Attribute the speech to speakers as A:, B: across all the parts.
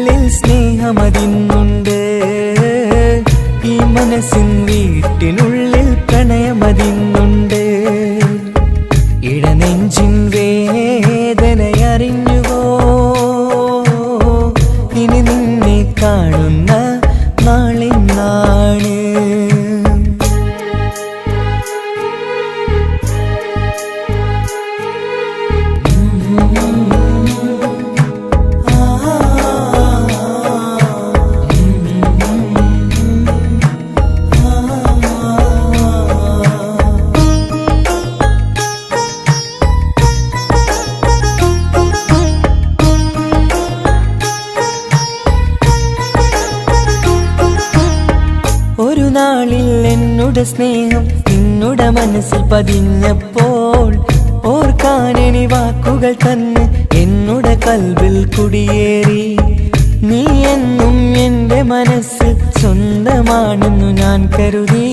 A: ഉള്ളിൽ സ്നേഹമതിന്നുണ്ട്. ഈ മനസ്സിൻ വീട്ടിനുള്ളിൽ പ്രണയമതിന്നുണ്ട്. ഇടനെഞ്ചിൻ വേദനയറിഞ്ഞുവോ? ഇനി നിന്നെ കാണുന്ന നാളിന്നാണ്. ഒരു നാളിൽ എന്നുടെ സ്നേഹം നിന്നുടെ മനസ്സിൽ പതിഞ്ഞപ്പോൾ ഓർക്കാനെനി വാക്കുകൾ തന്നെ എന്നുടെ കൽവിൽ കുടിയേറി. നീ എന്നും എൻ്റെ മനസ്സിൽ സ്വന്തമാണെന്നു ഞാൻ കരുതി.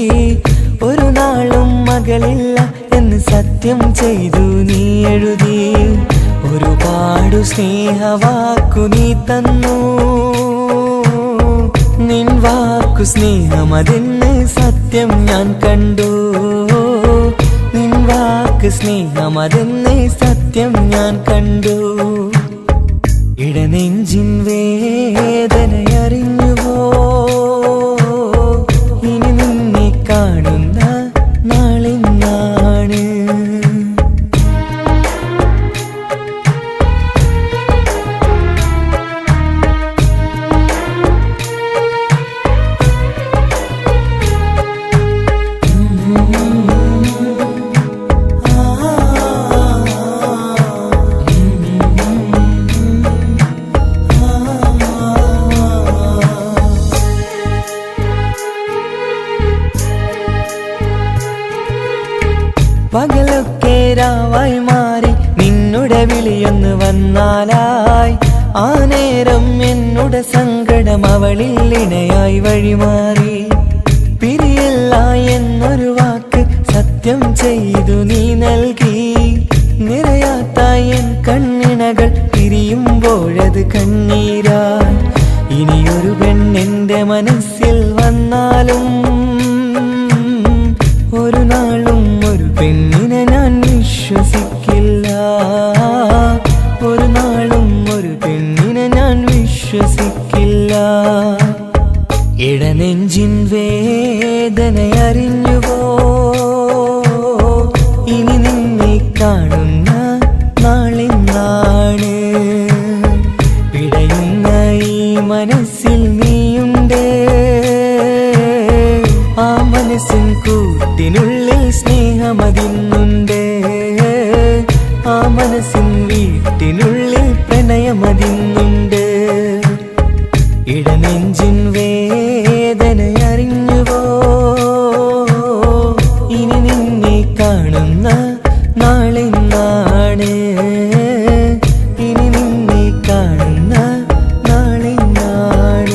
A: ഒരു നാളും മകളില്ല എന്ന് സത്യം ചെയ്തു നീ എഴുതി. ഒരുപാടു സ്നേഹവാക്കു നീ തന്നു. നിൻ വാക്കു സ്നേഹമതെന്ന് സത്യം ഞാൻ കണ്ടു. നിൻ വാക്ക് സ്നേഹമതെന്ന് സത്യം ഞാൻ കണ്ടു. ഇടനെഞ്ചിൻ വേദനയറിഞ്ഞുവോ? ഇനി നിന്നെ കാണുന്ന നാളിന്നാണ്. പകലൊക്കെ രാവായി മാറി നിന്നുടെ വിളിയൊന്ന് വന്നാലായി. ആ നേരം എന്നുടെ സങ്കടം അവളിൽ ഇണയായി വഴിമാറി. പിരിയല്ല എന്നൊരു വാക്ക് സത്യം ചെയ്തു നീ നൽകി. നിറയാത്ത എൻ കണ്ണിണകൾ പിരിയുമ്പോഴത് കണ്ണീരായി. ഇനിയൊരു പെണ്ണെന്റെ മനസ്സിൽ വന്നാലും ഒരു നാളും ഒരു പെണ്ണിനെ ഞാൻ വിശ്വസിക്കില്ല. ഒരു നാളും ഒരു പെണ്ണിനെ ഞാൻ വിശ്വസിക്കില്ല. ഇടനെഞ്ചിൻ വേദനയറിഞ്ഞുവോ? ഇനി നിന്നെ കാണുന്ന നാളിന്നാണ്. പിടയുന്ന ഈ മനസ്സിൽ നീയുണ്ട്. ആ മനസ്സിൻ കൂട്ടിനുള്ളിൽ സ്നേഹമതിന്നുണ്ട്. ആ മനസ്സിൻ വീട്ടിനുള്ളിൽ പ്രണയമതിന്നുണ്ട്. ഇടനെഞ്ചിൻ വേദനയറിഞ്ഞുവോ? ഇനി നിന്നെ കാണുന്ന നാളിന്നാണ്. ഇനി നിന്നെ കാണുന്ന നാളിന്നാണ്.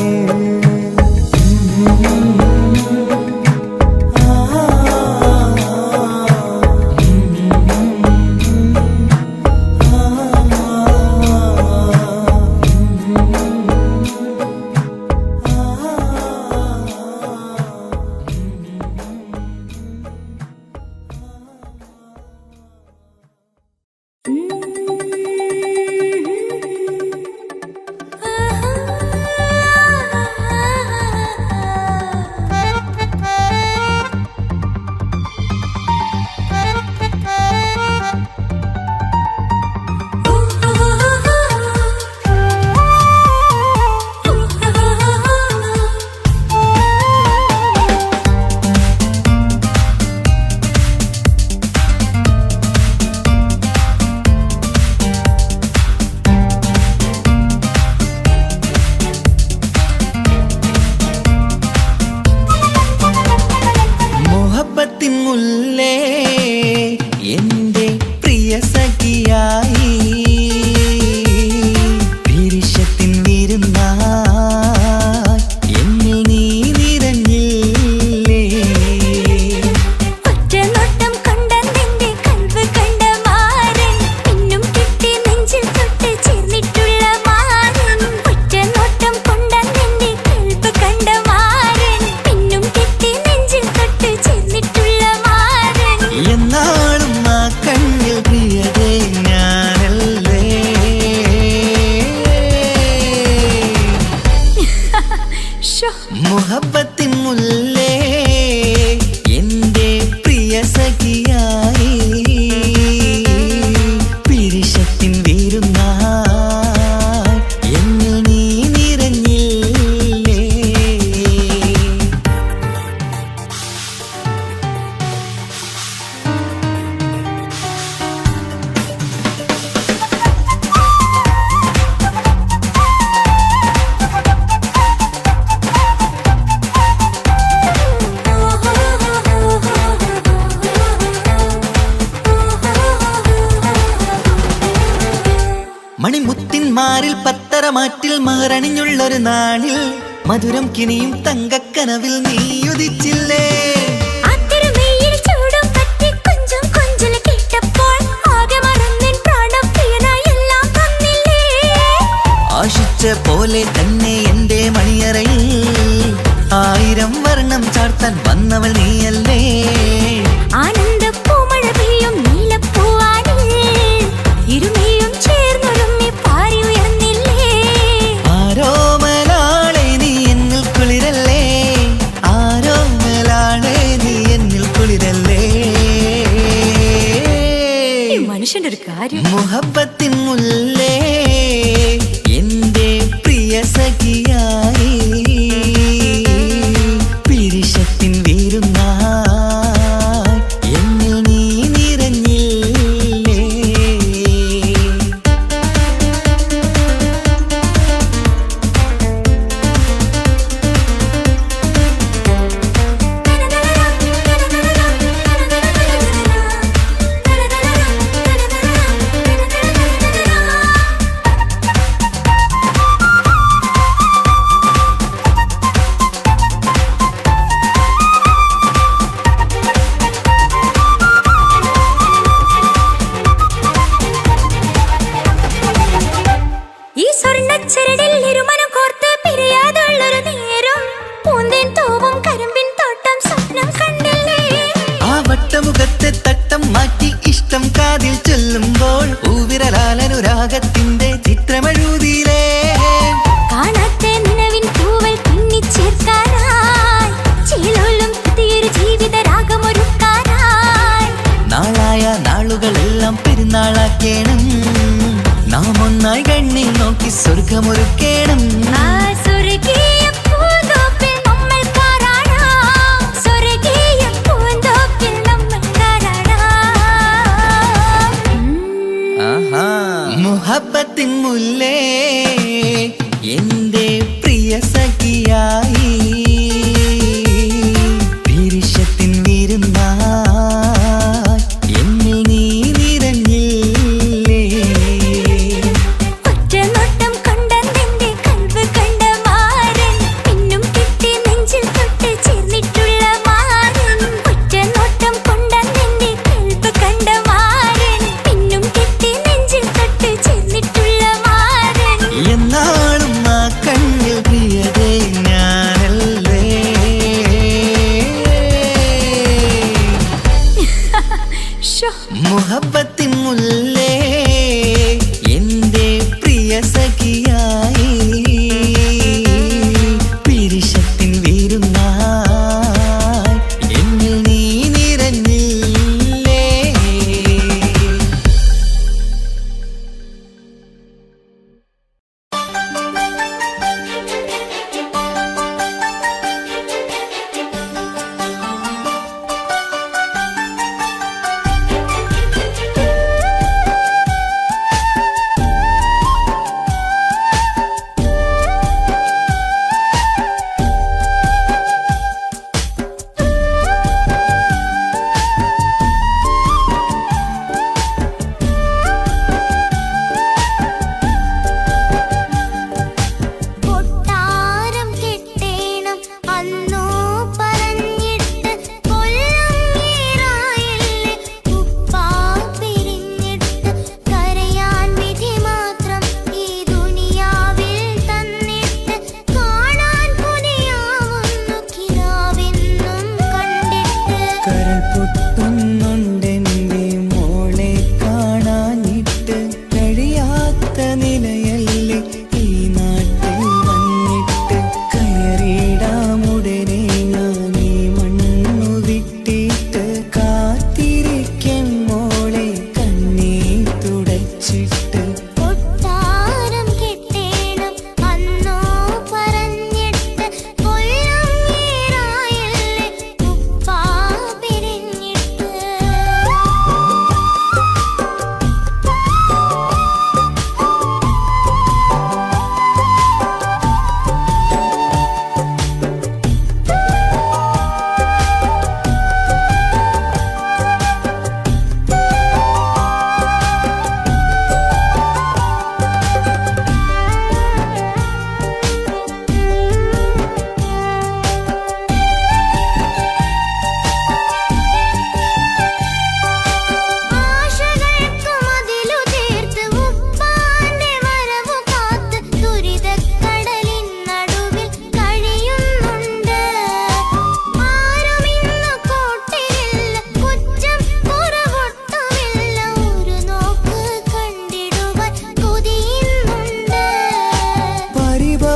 A: മുഹബത്തിൻ മുല്ലേ എന്റെ പ്രിയ സഖിയായി പിരിശത്തിൻ വീരുന്നായി എന്നിൽ നീ നിറഞ്ഞില്ലേ. മണിമുത്തിന്മാരിൽ പത്തരമാറ്റിൽ മഹറണിഞ്ഞുള്ളൊരു നാളിൽ മധുരം കിനിയും തങ്കക്കനവിൽ നീ ഉദിച്ചില്ലേ. ആശിച്ച പോലെ തന്നെ എന്റെ മണിയറയിൽ 1000 വർണ്ണം ചാർത്താൻ വന്നവൾ നീയല്ലേ.
B: ആനന്ദപ്പൂമഴ പെയ്യും നീലപ്പൂവാനിൽ ഇരുമയും ചേർന്നൊരുമ്മി പാറി ഉയർന്നില്ലേ.
A: ആരോമലാളെ നീ എന്നിൽ കുളിരല്ലേ, ആരോമലാളെ നീ എന്നിൽ കുളിരല്ലേ.
B: മനുഷ്യന്റെ ഒരു കാര്യം.
A: മുഹബത്തിൻ മുല്ലേ എന്റെ പ്രിയ സഖിയായി പിരിശത്തിൻ വീരുന്നായി എന്നിൽ നീ നിറഞ്ഞില്ലേ.
B: ഈ സ്വർണ്ണച്ചരടിൽ ഇരുമനം കോർത്ത് പിരിയാതുള്ളൊരു നേരം പൂന്തേൻ തൂവും കരിമ്പിൻ തോട്ടം സ്വപ്നം കണ്ടില്ലേ.
A: ആ വട്ടമുഖത്തെ തട്ടം മാറ്റി ഇഷ്ടം കാതിൽ ചൊല്ലുമ്പോൾ പൂവിരലാലനുരാഗത്തിന്റെ ചിത്രമെഴുതിയിലേ.
B: കാണാത്ത നിലവിൻ തൂവൽ പിന്നിച്ചേർക്കാനായി ചേലോലും പുതിയൊരു ജീവിത രാഗമൊരുക്കാനായി
A: നാളായ നാളുകളെല്ലാം പെരുന്നാളാക്കേണം, നാം ഒന്നായി കണ്ണിൽ നോക്കി സ്വർഗമൊരുക്കേണം.
B: ആ സ്വർഗീയ പൂന്തോപ്പിൽ നമ്മൾ കാണാം, സ്വർഗീയ പൂന്തോപ്പിൽ നമ്മൾ കാണാം.
A: ആഹാ. മുഹബത്തിൻ മുല്ലേ എന്റെ പ്രിയ സഖിയായി പിരിശത്തിൻ വീരുന്നായി എന്നിൽ നീ നിറഞ്ഞില്ലേ.
B: ഒറ്റനോട്ടം കണ്ട നിന്റെ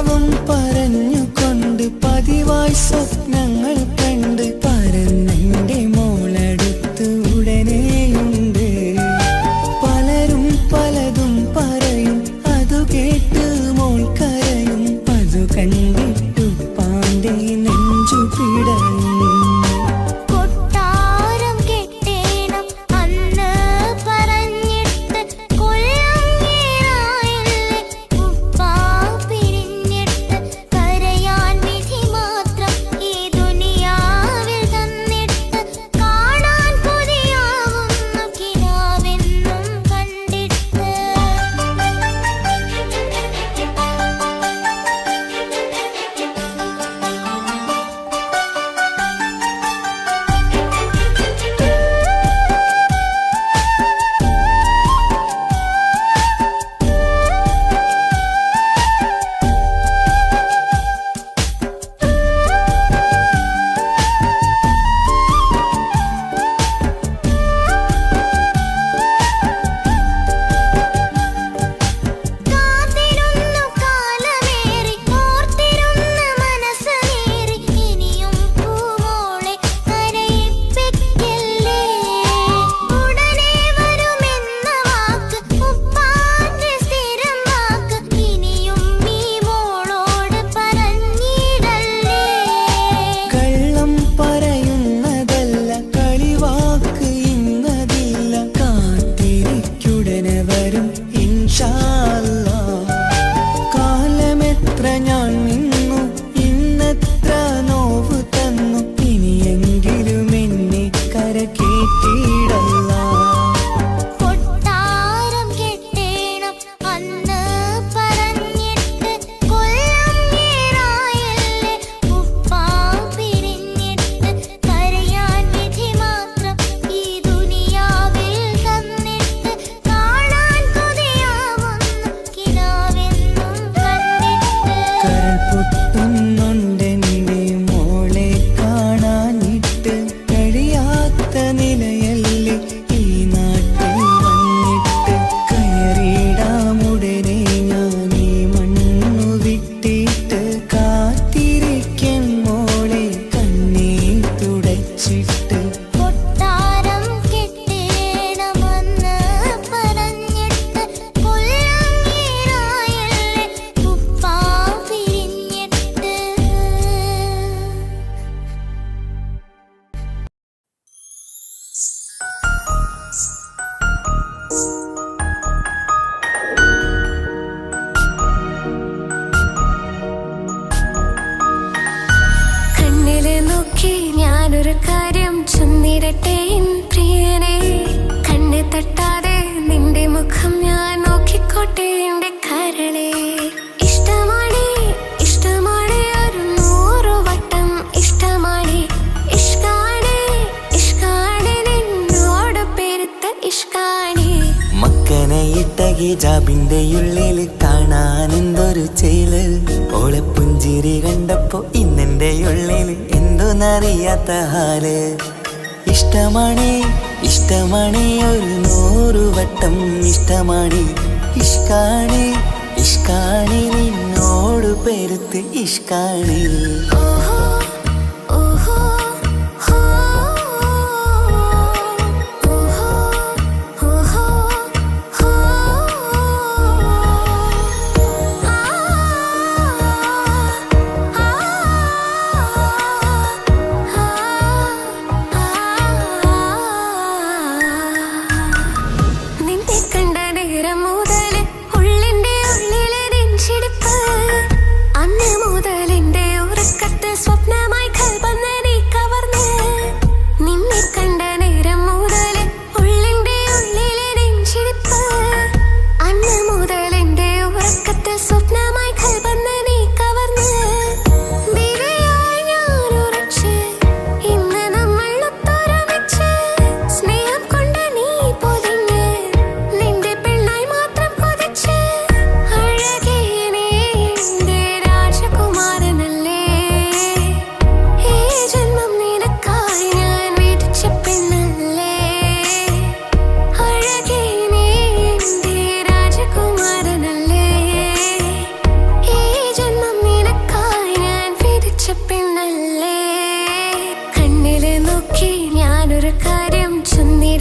A: പാവം പറഞ്ഞുകൊണ്ട് പതിവായി സ്വപ്നങ്ങൾ കണ്ട് പരന്നെന്റെ മോളടുത്ത് ഉടനെയുണ്ട്. പലരും പലതും പറയും, അതു കേട്ട് മോൾ കരയും. അതു കണ്ടിട്ടു പാണ്ഡെ നെഞ്ചു പിടയും.
B: കൊട്ടാരം കെട്ടേണം അന്ന് പറഞ്ഞിട്ട് കൊല്ലം ഏറായില്ലേ ഉപ്പാ പിരിഞ്ഞിട്ട്. കരയാൻ വിധി മാത്രം ഈ ദുനിയാവിൽ തന്നിട്ട്. കാണാൻ കൊതിയാവുന്നു കിനാവെന്നും കണ്ടിട്ട്. കാത്തിരുന്നു കാലമേറി ഓർത്തിരുന്ന മനസ്സ് നേറി. ഇനിയും പൂമോളെ കരയിപ്പിക്കല്ലേ. ഉടനെ വരുമെന്ന വാക്ക് ഉപ്പാന്റെ സ്ഥിരം വാക്ക്. ഇനിയും നീ മോളോട് പറഞ്ഞിടല്ലേ.
A: കള്ളം പറയുന്നതല്ല, കളിവാക്ക് ഇന്നതില്ല. കാത്തിരിക്കുടനെ വരും ഇൻഷാ അല്ലാഹ്. കാലമെത്ര ഞാൻ നിന്നു, ഇന്നെത്ര നോവ് തന്നു. ഇനിയെങ്കിലും എന്നെ കരകേറ്റിടല്ല.
B: കൊട്ടാരം കെട്ടേണം അന്ന് പറഞ്ഞിട്ട് കൊല്ലം ഏറായില്ലേ ഉപ്പാ പിരിഞ്ഞിട്ട്. കരയാൻ വിധി മാത്രം ഈ ദുനിയാവിൽ തന്നിട്ട്. കാണാൻ കൊതിയാവുന്നു കിനാവെന്നും കണ്ടിട്ട്.
A: കരൾ പൊട്ടുന്നുണ്ടെന്റെ മോളെ കാണാനിട്ട്. കഴിയാത്ത നിലയല്ലേ ഈ നാട്ടിൽ വന്നിട്ട്. കയറിയിടാമുടനെ ഞാൻ ഈ മണ്ണു വിട്ടിട്ട്. കാത്തിരിക്കും മോളെ കണ്ണീർ തുടച്ചിട്ട്.
B: കൊട്ടാരം കെട്ടേണം അന്ന് പറഞ്ഞിട്ട് കൊല്ലം ഏറായില്ലേ ഉപ്പാ പിരിഞ്ഞിട്ട്. കണ്ണില് നോക്കി ഞാനൊരു കാര്യം ചൊന്നിടട്ടെ എൻ പ്രിയനെ. കണ്ണ് തട്ടാതെ നിന്റെ മുഖം ഞാൻ നോക്കിക്കോട്ടെ എന്റെ കരളെ. ഇഷ്ടമാണ് ഇഷ്ടമാണ് ഒരു 100 വട്ടം ഇഷ്ടമാണ്. ഇഷ്കാണ് ഇഷ്കാണ് നിന്നോട് പെരുത്ത ഇഷ്കാണ്.
A: മക്കനയിട്ട ഹിജാബിന്റെ ഉള്ളിൽ കാണാൻ എന്തൊരു ചേല്. ഓളെ പുഞ്ചിരി കണ്ടപ്പോ ഇന്നെന്റെ ഉള്ളിൽ എന്തോന്നറിയാത്ത ഹാല്. ഇഷ്ടമാണ് ഇഷ്ടമാണ് ഒരു 100 വട്ടം ഇഷ്ടമാണ്. ഇഷ്കാണ് ഇഷ്കാണ് നിന്നോട് പെരുത്ത് ഇഷ്കാണ്.
B: ഓഹോ ഓഹോ ഹോ ഓഹോ ഓഹോ ഹോ. നിന്നെ കണ്ട നേരം മുതല് ഉള്ളിന്റെ ഉള്ളിലെ നെഞ്ചിടിപ്പ്. അന്ന് മുതൽ എന്റെ ഉറക്കത്തെ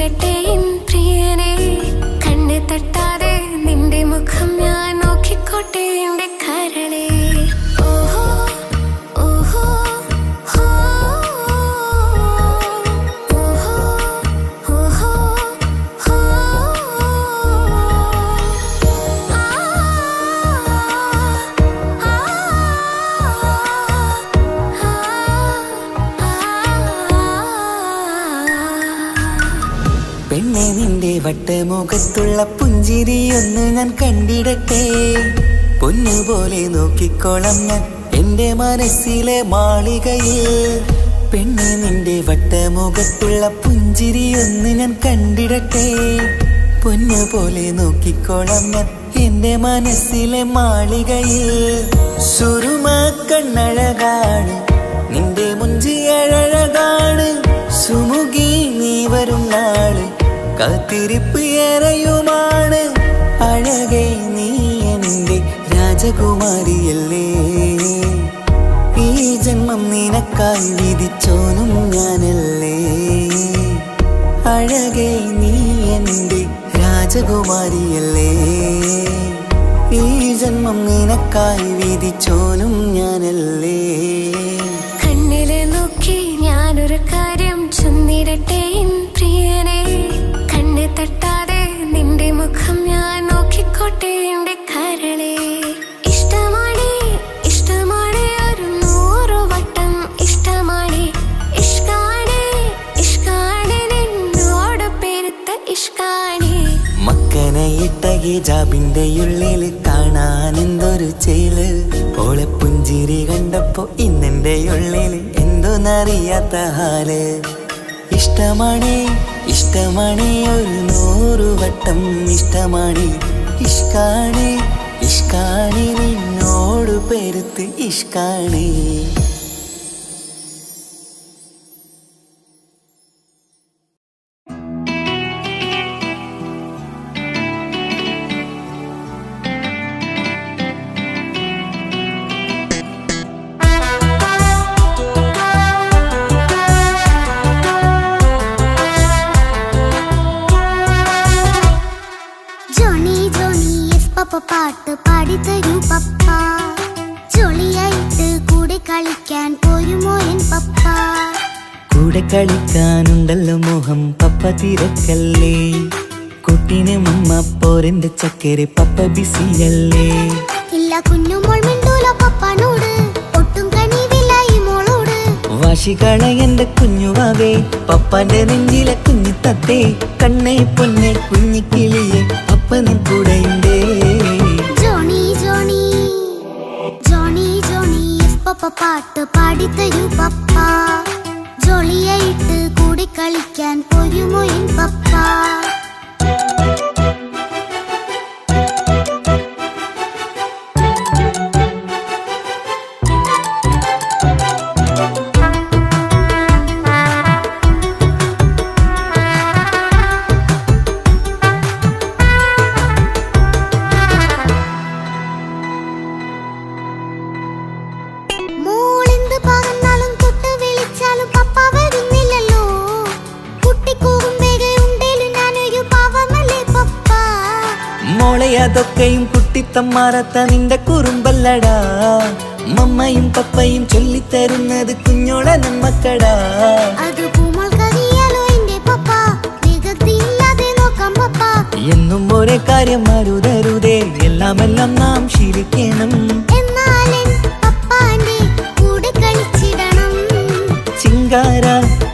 B: ചൊന്നിരട്ടെ എൻ പ്രിയനെ കണ്ണ് തട്ടാതെ നിന്റെ മുഖം ഞാൻ നോക്കിക്കോട്ടെ എന്റെ കരളെ ഓഹോ ഓഹോ ഹോ ഓഹോ ഓഹോ ഹോ
A: പെണ്ണെ നിന്റെ വട്ടമുഖത്തുള്ള പുഞ്ചിരിയൊന്ന് ഞാൻ കണ്ടിടട്ടെ പൊന്നുപോലെ നോക്കിക്കോളാം ഞാൻ എന്റെ മനസ്സിലെ മാളികയിൽ പെണ്ണെ നിന്റെ വട്ടമുഖത്തുള്ള പുഞ്ചിരിയൊന്ന് ഞാൻ കണ്ടിടട്ടെ പൊന്നുപോലെ നോക്കിക്കോളാം ഞാൻ എന്റെ മനസ്സിലെ മാളികയിൽ സുറുമ കണ്ണഴകാണ് നിന്റെ മുഞ്ചിയഴകാണ് സുമുഖി നീ വരും നാള് കാത്തിരിപ്പ് ഏറെയുമാണ് അഴകെ നീ എന്റെ രാജകുമാരിയല്ലേ ഈ ജന്മം നിനക്കായി വിധിച്ചോനും ഞാനല്ലേ അഴകെ നീ എന്റെ രാജകുമാരിയല്ലേ ഈ ജന്മം നിനക്കായി വിധിച്ചോനും ഞാനല്ലേ
B: കണ്ണിലെ നോക്കി ഞാനൊരു കാര്യം ചൊന്നിരട്ടെ എൻ പ്രിയനെ കണ്ണ് തട്ടാതെ നിന്റെ മുഖം ഞാൻ നോക്കിക്കോട്ടെ എന്റെ കരളെ ഇഷ്ടമാണ് ഇഷ്ടമാണ് ഒരു 100 വട്ടം ഇഷ്ടമാണ് ഇഷ്കാണ് ഇഷ്കാണ് നിന്നോട് പെരുത്ത ഇഷ്കാണ്
A: മക്കനയിട്ട ഹിജാബിന്റെ ഉള്ളിൽ കാണാൻ എന്തൊരു ചേല് ഓളെ പുഞ്ചിരി കണ്ടപ്പോ ഇന്നെന്റെ ഉള്ളിൽ എന്തോന്നറിയാത്ത ഹാല് ഇഷ്ടമാണ് ഇഷ്ടമാണ് ഒരു 100 വട്ടം ഇഷ്ടമാണ് ഇഷ്കാണ് ഇഷ്കാണ് നിന്നോട് പെരുത്ത് ഇഷ്കാണ്
C: പപ്പ പാട്ട് പാടിത്തരൂ പപ്പ ജോളിയായിട്ട് കൂടെ കളിക്കാൻ പോരുമോ എൻ പപ്പ
A: കൂടെ കളിക്കാനുണ്ടല്ലോ മോഹം പപ്പ തിരക്കല്ലേ കുട്ടീനെ മമ്മ പോരെന്റെ ചക്കര പപ്പ ബിസിയല്ലേ
C: ഇല്ല കുഞ്ഞുമോൾ മിണ്ടൂല പപ്പനോട് ഒട്ടും കനിവില്ല ഈ മോളോട്
A: വാശികള എന്റെ കുഞ്ഞുവാവേ പപ്പാന്റെ നെഞ്ചിലെ കുഞ്ഞു തത്തേ കണ്ണേ പൊന്നെ കുഞ്ഞിക്കിളിയെ അപ്പനും കൂടെയുണ്ടേ
C: ജോണി ജോണി ജോണി ജോണി പപ്പ പാട്ട് പാടിത്തരൂ പപ്പ ജോളിയായിട്ട് കൂടെ കളിക്കാൻ പോരുമോ എൻ പപ്പ
A: അതൊക്കെയും കുട്ടിത്തമ്മാറത്ത നിന്റെ കുറുമ്പല്ലടാ മമ്മയും പപ്പയും ചൊല്ലിത്തരുന്നത് കുഞ്ഞോളെ നമ്മക്കടാ എന്നും ഒരേ കാര്യം മരുതരുതേ എല്ലാം നാം ശീലിക്കണം ചിങ്കാര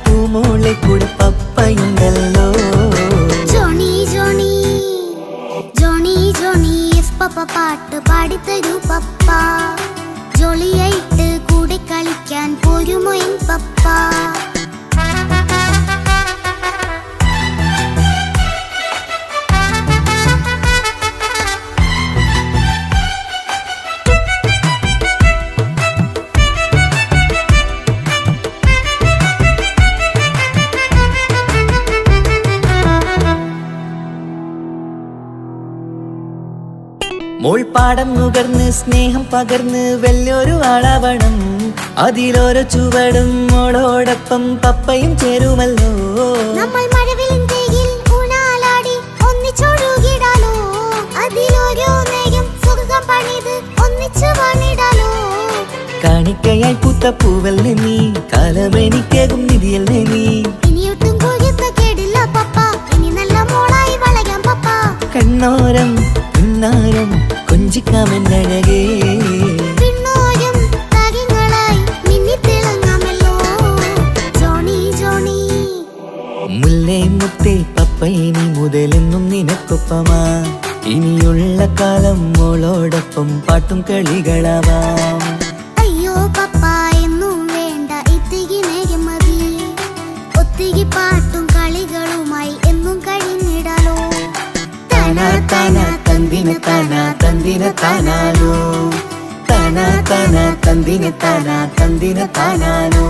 A: പൂമോളെ കൂടെ പപ്പയുണ്ടല്ലോ
C: പപ്പ പാട്ട് പാടിത്തരൂ പപ്പ ജോളിയായിട്ട് കൂടെ കളിക്കാൻ പോരുമോ എൻ പപ്പ
A: മോൾപ്പാടം നുകർന്ന് സ്നേഹം പകർന്ന് വലിയൊരു ആളാവണം അതിലോരോ ചുവടും മോളോടൊപ്പം പപ്പയും ചേരുമല്ലോ
C: നമ്മൾ മഴവിലും തേയില ഒന്നിച്ച് വാണിടാലോ.
A: കാണിക്കയായി പൂത്ത പൂവല്ലേ നീ, കാലമെനിക്കേകും നിധിയല്ലേ നീ.
C: ഇനിയൊട്ടും കൊയ്ത്ത കേടില്ല പപ്പ, ഇനി നല്ല മോളായി വളയാം പപ്പ.
A: കണ്ണോരം പിന്നാരം കൊഞ്ചിക്കാമെന്നഴകേ,
C: പിന്നോരം താരങ്ങളായി മിന്നിത്തിളങ്ങാമല്ലോ. ജോണി ജോണി
A: മുല്ലേ മുത്തേ പപ്പയിനി മുതലെന്നും നിനക്കൊപ്പമാ. ഇനിയുള്ള കാലം മോളോടൊപ്പം പാട്ടും കളികളാവാം.
C: അയ്യോ പപ്പ എന്നും വേണ്ട ഇത്തിരി നേരം മതി. ഒത്തിരി പാട്ടും കളികളുമായി എന്നും കഴിഞ്ഞിടാലോ.
A: താനാ താനാ തന്തിന താനാ തന്തിന താനാലോ, താനാ താനാ തന്തിന താനാ തന്തിന താനാലോ.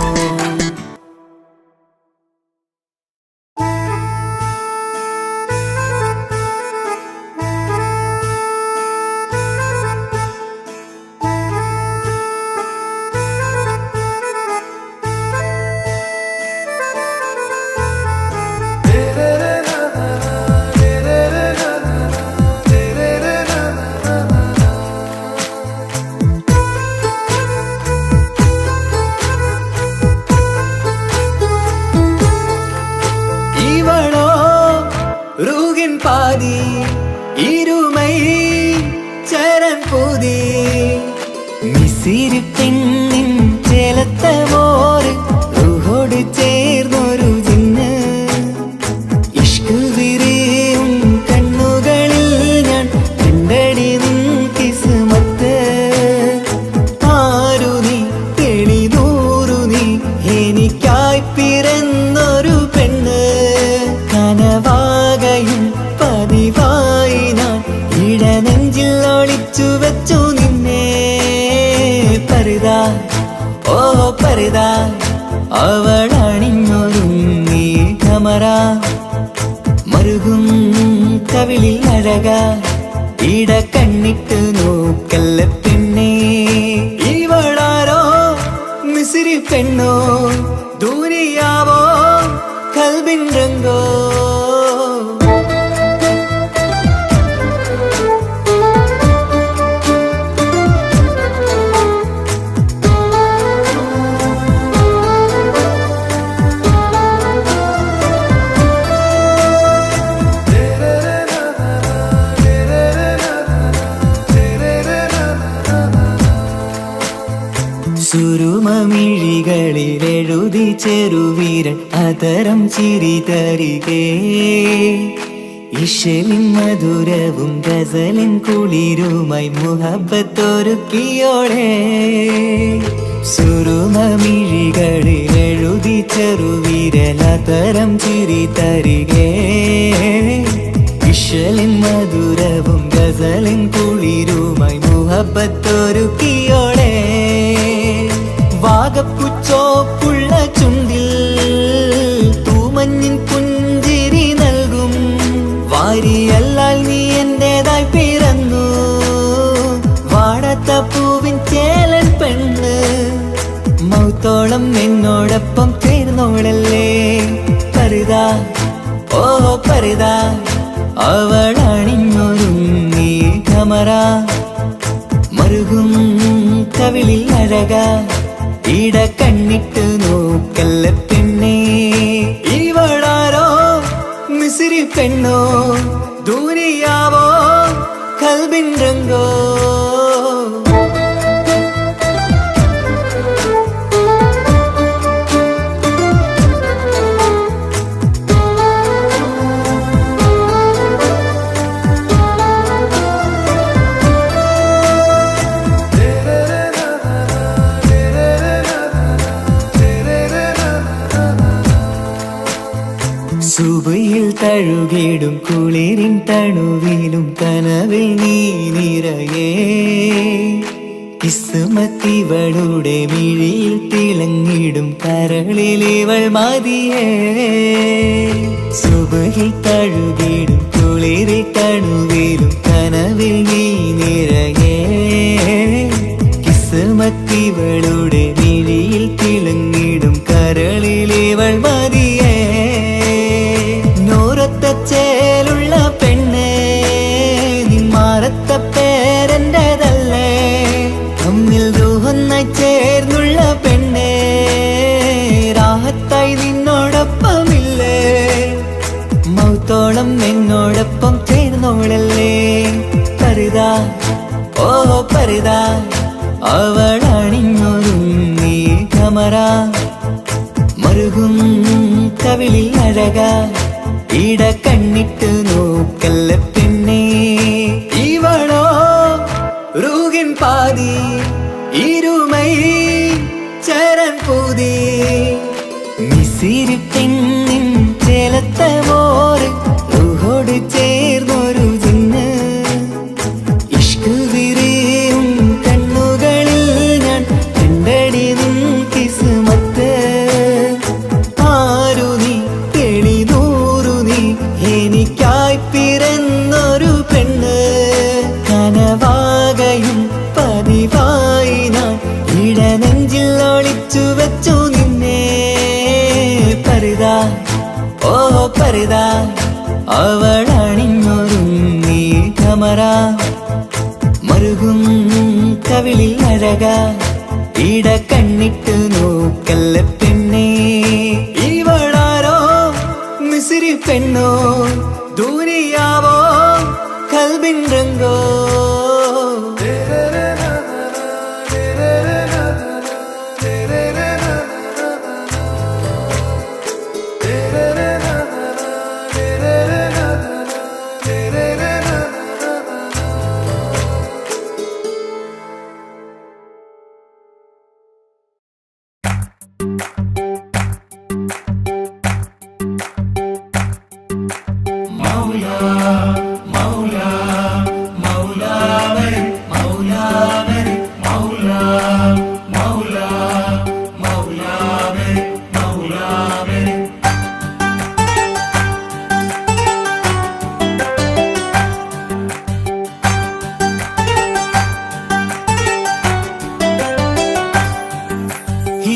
A: பாதி இருமை சரண் போதே மிசிறு பெண்ணின் ചേലത്ത മോര് റൂഹോട് ചേർന്നൊരു ജിന്ന്. ഇഷ്ക് വിരിയും കണ്ണുകളിൽ ഞാൻ കണ്ടടി നിൻ കിസ്മത്ത്. ആരു നീ തെളിനൂറു നീ എനിക്കായി പിറന്നൊരു പെണ്ണ്. കനവാകയും പതിവായി ഞാൻ ഇടനെഞ്ചിൽ ഒളിച്ചു വെച്ചു നിന്നെ. പരിതാ ഓ പരിതാ അവളണിഞ്ഞൊരുങ്ങി കമറ മറുകും കവിളിൽ അഴക ഇട കണ്ണിട്ട് നോക്കല്ല പെണ്ണേ. ഇവളാരോ മിസിരി പെണ്ണോ ദൂരിയാവോ കൽബിൻ രംഗോ. സുരുമമിഴികളിലെഴുതി ചെറുവീരൻ അതരം ചിരി തരികേ. ഇശലിൻ മധുരവും ഗസലിൻ കുളിരുമായി മുഹബത്തൊരുക്കിയോടെ. സുരുമമിഴികളിലെഴുതി ചെറുവീരൻ അതരം ചിരി തരികേ. ഇശലിൻ മധുരവും ഗസലിൻ കുളിരുമായി മുഹബത്തൊരുക്കിയോടെ. വാഗപ്പുച്ചോപ്പുള്ള ചുണ്ടിൽ തൂമഞ്ഞിൻ പുഞ്ചിരി നൽകും. വാരിയല്ലാൽ നീ എന്റേതായി പിറന്നു. വാടത്ത പൂവിൻ ചേലൻ പെണ്ണ് മൗത്തോളം എന്നോടൊപ്പം ചേർന്നോളല്ലേ. പരിതാ ഓ പരിതാ അവളണിഞ്ഞൊരുങ്ങി കമറ മറുകും കവിളിൽ അഴക ഇട കണ്ണിട്ട് നോക്കല്ല പെണ്ണേ. ഇവളാരോ മിസിരി പെണ്ണോ ദൂരിയാവോ കൽബിൻ രംഗോ. സുബയിൽ തഴുകിടും കുളിരിൻ തണുവിലും കനവിൽ നീ നിറയേ. കിസ്മത്തിവളുടെ മിഴിയിൽ തിളങ്ങിടും കരളിലിവൾ മതിയേ. സുബയിൽ തഴുകിടും കുളിരിൻ തണുവിലും കനവിൽ നീ നിറയേ. കിസ്മത്തിവളുടെ മിഴിയിൽ തിളങ്ങിടും കരളിലിവൾ മതിയേ. ചേലുള്ള പെണ്ണേ നിന്മാറത്ത പേരെൻ്റെതല്ലേ. ചേർന്നുള്ള പെണ്ണേ രാഹത്തായി നിന്നോടൊപ്പമില്ലേ മൗത്തോളം എന്നോടൊപ്പം ചേർന്നോളല്ലേ പരിതാ ഓ പരിതാ അവളണിഞ്ഞൊരുങ്ങി കമറ മറുകും കവിളിൽ അഴക ഇട കണ്ണിട്ട് നോക്കല്ല പെണ്ണേ ഇവളോ റൂകിൻ പാതി ഇരുമൈ ചരൻ പൂതി മിസിരി പെണ്ണിൻ ചേലത്ത മോറ് റൂഹോട് ചേർന്നൊരു ജിന്ന് ഇഷ്ക് വിരിയും കണ്ണുകളിൽ ഞാൻ കണ്ടടി നിൻ കിസ്മത്ത് ആരു നീ തെളിനൂറു നീ എനിക്കായി പിറന്നൊരു പെണ്ണ് കനവാകയും പതിവായി ഞാൻ ഇടനെഞ്ചിൽ ഒളിച്ചു വെച്ചു നിന്നെ പരിതാ ഓ പരിതാ അവളണിഞ്ഞൊരുങ്ങി കമറ മറുകും കവിളിൽ അഴക ഇട കണ്ണിട്ട് നോക്കല്ല പെണ്ണേ ഇവളാരോ മിസിരി പെണ്ണോ ദൂരിയാവോ കൽബിൻ രംഗോ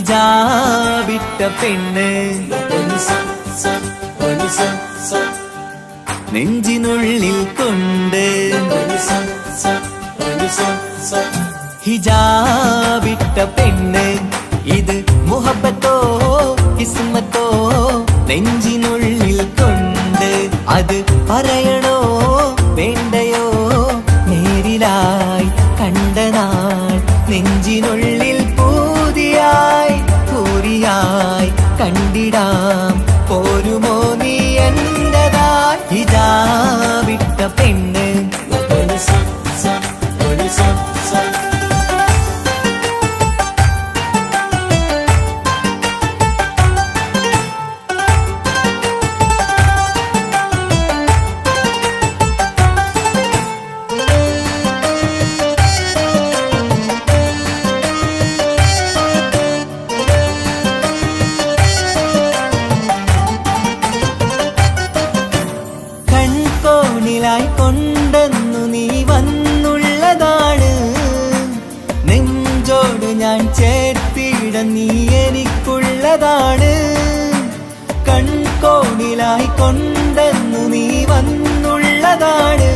A: ഹിജാബിട്ട പെണ്ണ് നെഞ്ചിനുള്ളിൽ കൊണ്ട് ഹിജാബിട്ട പെണ്ണ് ഇത് മുഹബത്തോ കിസ്മത്തോ നെഞ്ചിനുള്ളിൽ കൊണ്ട് അത് പറയണോ വേണ്ടയോ നേരിലായി കണ്ട നാൾ നെഞ്ചിനുള്ളിൽ പൂതിയായി പൂരിയായി കണ്ടിടാം പോരുമോ നീ എന്റതായി ഹിജാബിട്ട പെണ്ണ് കൺകോണിലായി കൊണ്ടെന്നു നീ വന്നുള്ളതാണ് നെഞ്ചോട് ഞാൻ ചേർത്തിട നീ എനിക്കുള്ളതാണ് കൺകോണിലായി കൊണ്ടെന്നു നീ വന്നുള്ളതാണ്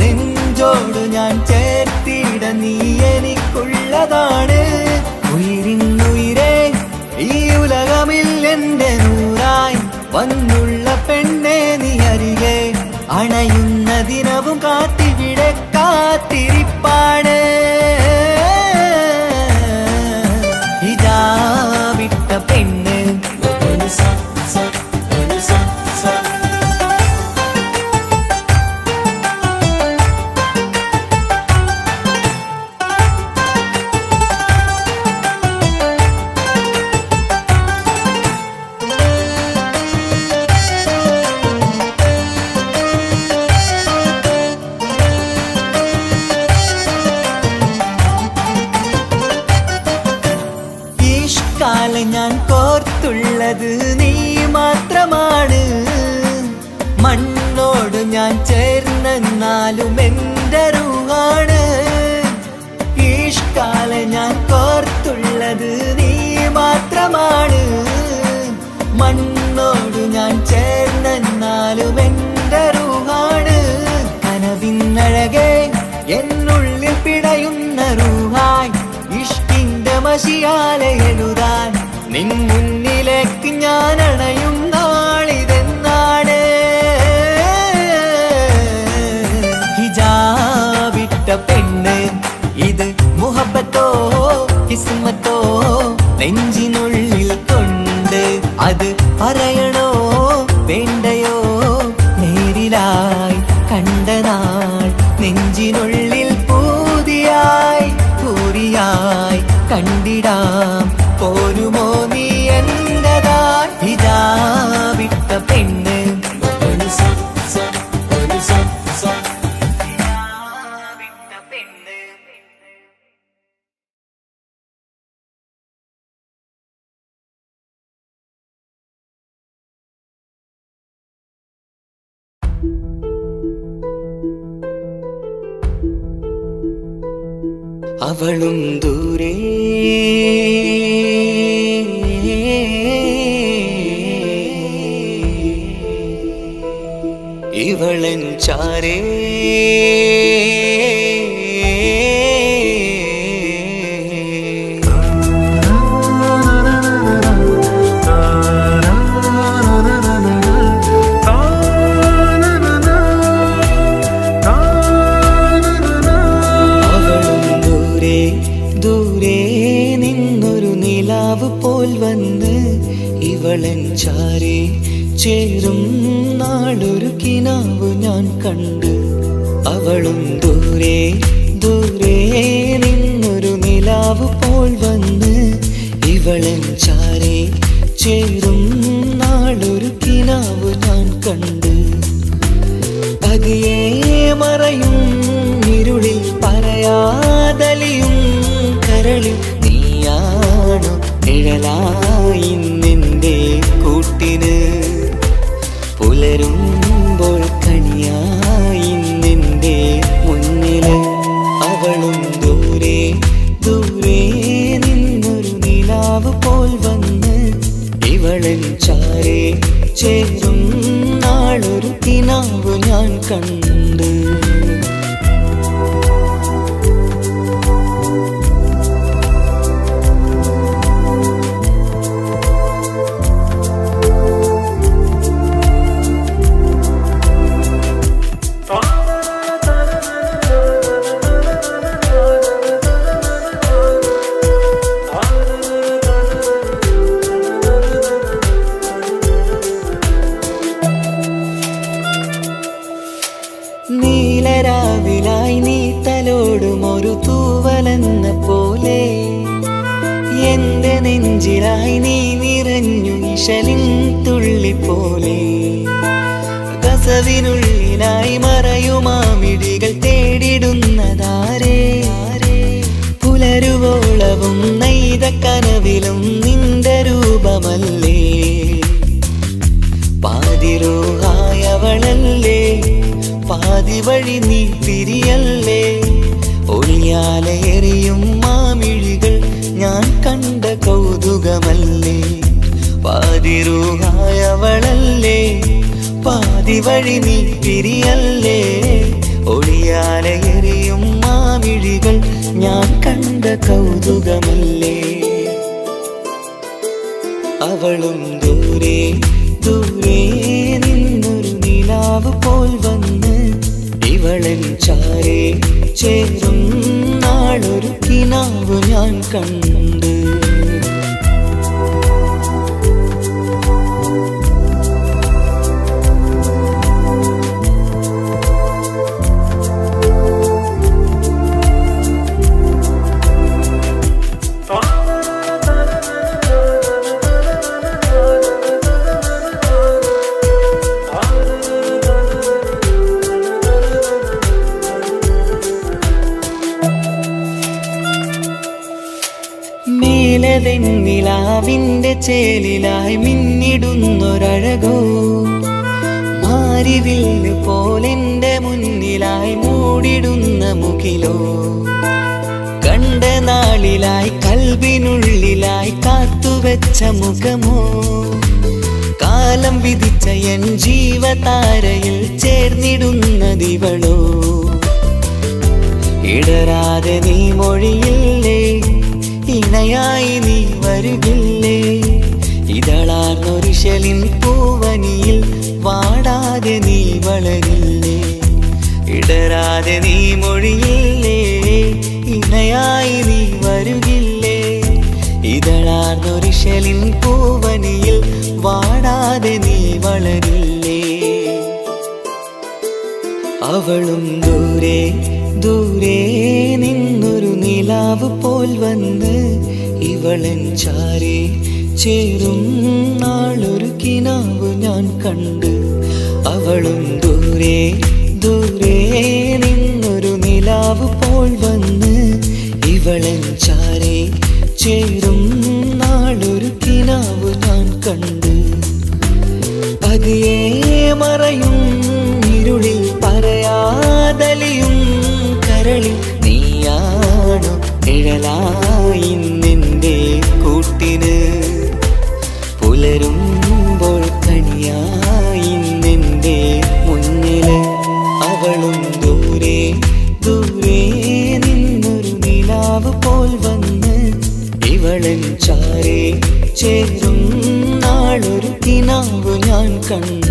A: നെഞ്ചോട് ഞാൻ ചേർത്തിട നീ എനിക്കുള്ളതാണ് ഉയിരിന്നുയിരേ ഈ ഉലകമിൽ എന്റെ നൂറായി വന്നുള്ള പെണ്ണെ നീ അരികെ അണയുന്ന ദിനവും കാത്തിവിടെ കാത്തിരിപ്പാണ് ഹിജാബിട്ട പെണ്ണ് ഞാൻ കോർത്തുള്ളത് നീ മാത്രമാണ് മണ്ണോട് ഞാൻ ചേർന്നെന്നാലും എന്റെ റൂഹാണ് ഈഷ്കാലെ ഞാൻ കോർത്തുള്ളത് നീ മാത്രമാണ് മണ്ണോട് ഞാൻ ചേർന്നെന്നാലും എന്റെ റൂഹാണ് കനവിന്നഴകെ എന്നുള്ളിൽ പിടയുന്ന റൂഹായി ഇഷ്കിൻ മഷിയാലെ എഴുതാൻ നിൻ മുന്നിലേക്ക് ഞാൻ അണയും നാളിതെന്നാണ്. ഹിജാബിട്ട പെണ്ണ് ഇത് മുഹബത്തോ കിസ്മത്തോ നെഞ്ചിനുള്ളിൽ കൊണ്ട് അത് പറയണോ വേണ്ടയോ നേരിലായി കണ്ട നാൾ നെഞ്ചിനുള്ളിൽ പൂതിയായി പൂരിയായി കണ്ടിടാം പോരുമോ നീ എന്നതായി. ഹിജാബിട്ട പെണ്ണ് അവളും ദൂരെ ഇവളൻ ചാരേ പോൽ വന്ന് ഇവളൻ ചാരേ ചേരും നാളൊരു കിനാവ് ഞാൻ കണ്ട്. അവളും ദൂരെ ദൂരെ നിന്നൊരു നിലാവ് പോൽ വന്ന് ഇവളൻ ചാരേ ചേരും നാളൊരു കിനാവ് ഞാൻ കണ്ട്. പതിയെ മറയും ഇരുളിൽ പറയാതലിയും കരളിൽ നീയാണു നിഴലായി നിന്റെ കൂട്ടിന്. പുലരുമ്പോൾ കണിയായി നിന്റെ മുന്നില്. അവളും ദൂരെ ദൂരെ നിന്നൊരു നിലാവ് പോൽ വന്ന് ഇവളൻ ചാരേ ചേരും നാളൊരു കിനാവ് ഞാൻ കണ്ട്. നീലരാവിലായി നീ തലോടും ഒരു തൂവലെന്ന പോലെ എന്റെ നെഞ്ചിലായി നീ നിറഞ്ഞു ഇശലിൻ തുള്ളി പോലെ. കസവിനുള്ളിലായി മറയുമാമിടികൾ തേടിടുന്നതാരേ. പുലരുവോളവും നെയ്ത കനവിലും നിന്റെ രൂപമല്ലേ. പാതിരൂഹായവളല്ലേ പാതി വഴി നീ തിരിയല്ലേ. ഒളിയാലെറിയും മാമിഴികൾ ഞാൻ കണ്ട കൗതുകമല്ലേ. പാതിരൂഹായവളല്ലേ പാതി വഴി നീ തിരിയല്ലേ. ഒളിയാലെറിയും മാമിഴികൾ ഞാൻ കണ്ട കൗതുകമല്ലേ. അവളും ദൂരെ ദൂരെ നിന്നൊരു നിലാവ് പോൽ വന്ന് ഇവളൻ ചാരേ ചേരും നാളൊരു കിനാവ് ഞാൻ കണ്ട്. നിലാവിന്റെ ചേലിലായി മിന്നിടുന്നൊരഴകോ മാരിവില്ല് പോലെന്റെ മുന്നിലായി മൂടിടുന്ന മുകിലോ. കണ്ട നാളിലായി കൽബിനുള്ളിലായി കാത്തുവെച്ച മുഖമോ. കാലം വിധിച്ച എൻ ജീവതാരയിൽ ചേർന്നിടുന്നതിവളോ. ഇടരാതെ നീ മൊഴിയില്ലേ ഈ ഇണയായി നീ വരുകില്ലേ? ഇതളാർന്നൊരിശലിൻ പൂവനിയിൽ വാടാതെ നീ വളരില്ലേ? ഇടരാതെ നീ മൊഴിയില്ലേ? ഇണയായി നീ വരുകില്ലേ? ഇതളാർന്നൊരിശലിൻ പൂവനിയിൽ വാടാതെ നീ വളരില്ലേ? അവളും ദൂരെ ദൂരെ നിന്നൊരു നിലാവ് പോൽ വന്ന് ഇവളൻ ചാരെ ചേരും നാളൊരു കിനാവ് ഞാൻ കണ്ട്. അവളും ദൂരെ ദൂരെ നിന്നൊരു നിലാവ് പോൽ വന്ന് ഇവളൻ ചാരെ ചേരും നാളൊരു കിനാവ് ഞാൻ കണ്ട്. പതിയെ മറയും ഇരുളിൽ പറയാതലിയും കരളിൽ നീയാണു നിഴലായി നിന്റെ കൂട്ടിന്. പുലരുമ്പോൾ കണിയായി നിന്റെ മുന്നില്. അവളും ദൂരെ ദൂരെ നിന്നൊരു നിലാവ് പോൽ വന്ന് ഇവളൻ ചാരെ ചേരും നാളൊരു കിനാവ് ഞാൻ കണ്ട്.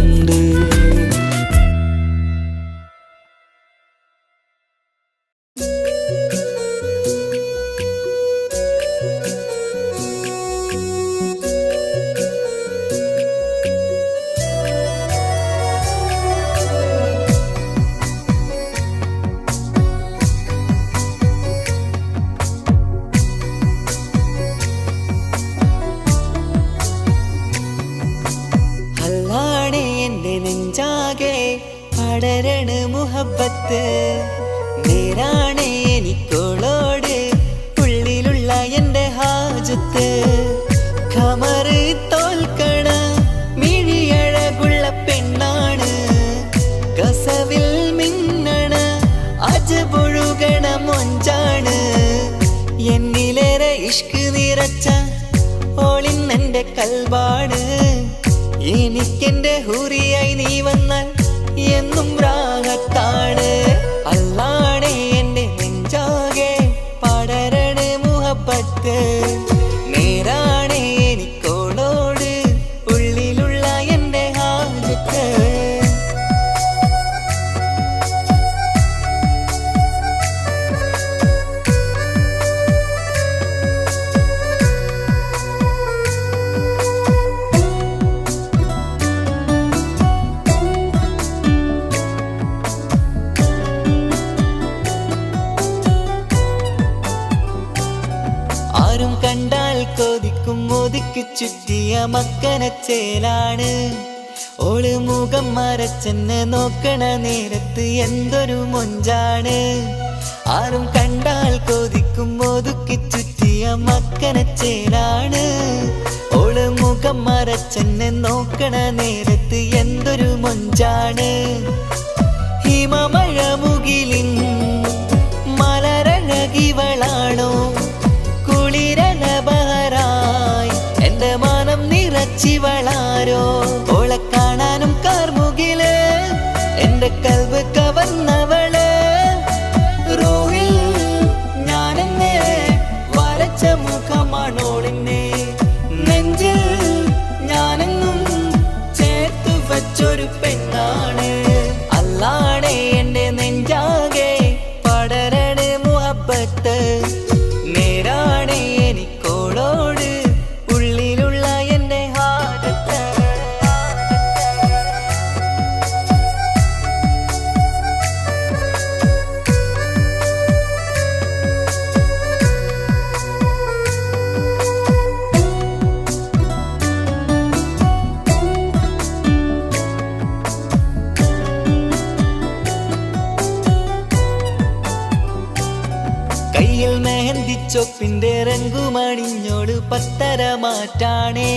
A: പടരണ മുഹബത്ത് നേരാണ് എനിക്കോളോട് ഉള്ളിലുള്ള എൻ്റെ ഹാജത്ത്. ഖമറ് തോൽക്കണ മിഴിയഴകുള്ള പെണ്ണാണ്. കസവിൽ മിന്നണ അജപൊഴുകണ മൊഞ്ചാണ്. എന്നിലേറെ ഇഷ്ക് നിറച്ച ഓളിന്നെൻ്റെ കൽബാണ്. എനിക്കെൻ്റെ ഹൂറിയായി നീ വന്നാൽ എന്നും രാഗത്താണ്. അല്ലാണേ എൻ്റെ നെഞ്ചാകെ പടരണ മുഹബത്ത് നേരാണേ എനിക്കോളോട് ഉള്ളിലുള്ള എൻ്റെ ഹാജത്ത്. കണ്ടാൽ കൊതിക്കും ഒതുക്കി ചുറ്റിയ മക്കനച്ചേലാണ്. ഓള് മുഖം മറച്ചെന്നെ നോക്കണ നേരത്ത് എന്തൊരു മൊഞ്ചാണ്. ആരും കണ്ടാൽ കൊതിക്കും ഒതുക്കി ചുറ്റിയ മക്കനച്ചേലാണ്. ഓള് മുഖം മറച്ചെന്നെ നോക്കണ നേരത്ത് എന്തൊരു മൊഞ്ചാണ്. ഹിമമഴ മുകിലിൻ മലരഴകിവളാണോ കുളിരലബഹരായി എൻ്റെ മാനം നിറച്ചിവളാരോ. ഓളെ കാണാനും കാർമുകില് എൻ്റെ കൽവ് കവർന്നവള്. റൂഹിൽ ഞാനെന്നെ വരച്ച മുഖമാണോളിന്നെ. നെഞ്ചിൽ ഞാനെന്നും ചേർത്തു വച്ചൊരു പെണ്ണാണ്. അല്ലാണേ എൻ്റെ നെഞ്ചാകെ പടരണ മുഹബത്ത് നേരാണേ എനിക്കോളോട് ഉള്ളിലുള്ള എൻ്റെ ഹാജത്ത്. കയ്യിൽ മെഹന്തിച്ചൊപ്പിന്റെ രംഗുമണിഞ്ഞോട് പത്തര മാറ്റാണേ.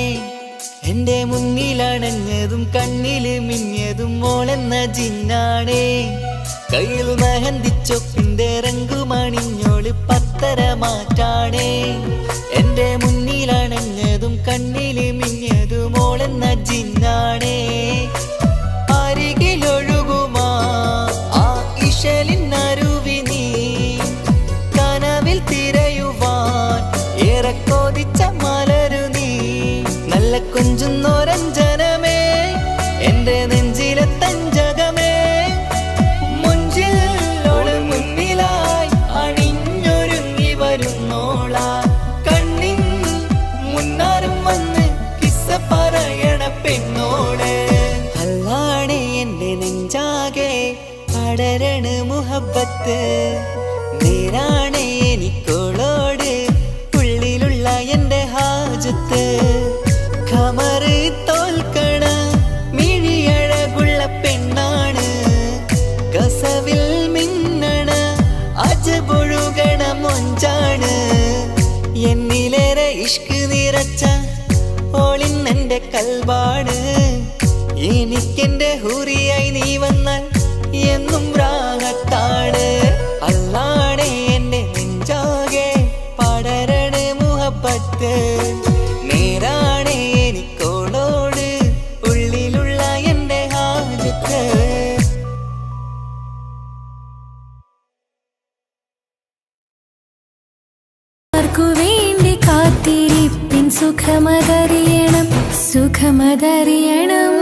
A: എന്റെ മുന്നിലണഞ്ഞതും കണ്ണില് മിന്നിയതും മോളെന്ന ജിന്നാണേ. കയ്യിൽ മെഹന്തിച്ചൊപ്പിന്റെ രംഗുമണിഞ്ഞോട് പത്തര മാറ്റാണേ. എന്റെ മുന്നിലണഞ്ഞതും കണ്ണില് മിന്നിയതും മോളെന്ന ജിന്നാണേ. അരികിലൊഴുകുമാ ആ ഇശലിനരുവി നീ കനവിൽ തിരയുവാൻ ഏറെ മുഹബത്ത് നേരാണ് എനിക്കോളോട് ഉള്ളിലുള്ള എൻ്റെ ഹാജത്ത് ഖമറ് തോൽക്കണ മിഴിയഴകുള്ള പെണ്ണാണ് കസവിൽ മിന്നണ അജബൊഴുകണ മൊഞ്ചാണ് എന്നിലേറെ ഇഷ്ക് നിറച്ച ഓളിന്നെൻ്റെ കൽബാണ് എനിക്കെന്റെ ഹൂറിയായി നീ വന്നാൽ എന്നും രാഗത്താണ് അല്ലാണേ എൻ്റെ നെഞ്ചാകെ പടരണ മുഹബത്ത് നേരാണേ എനിക്കോളോട് ഉള്ളിലുള്ള എൻ്റെ ഹാജത്ത്
B: വേണ്ടി കാത്തിരിപ്പിൻ സുഖമതറിയണം സുഖമതറിയണം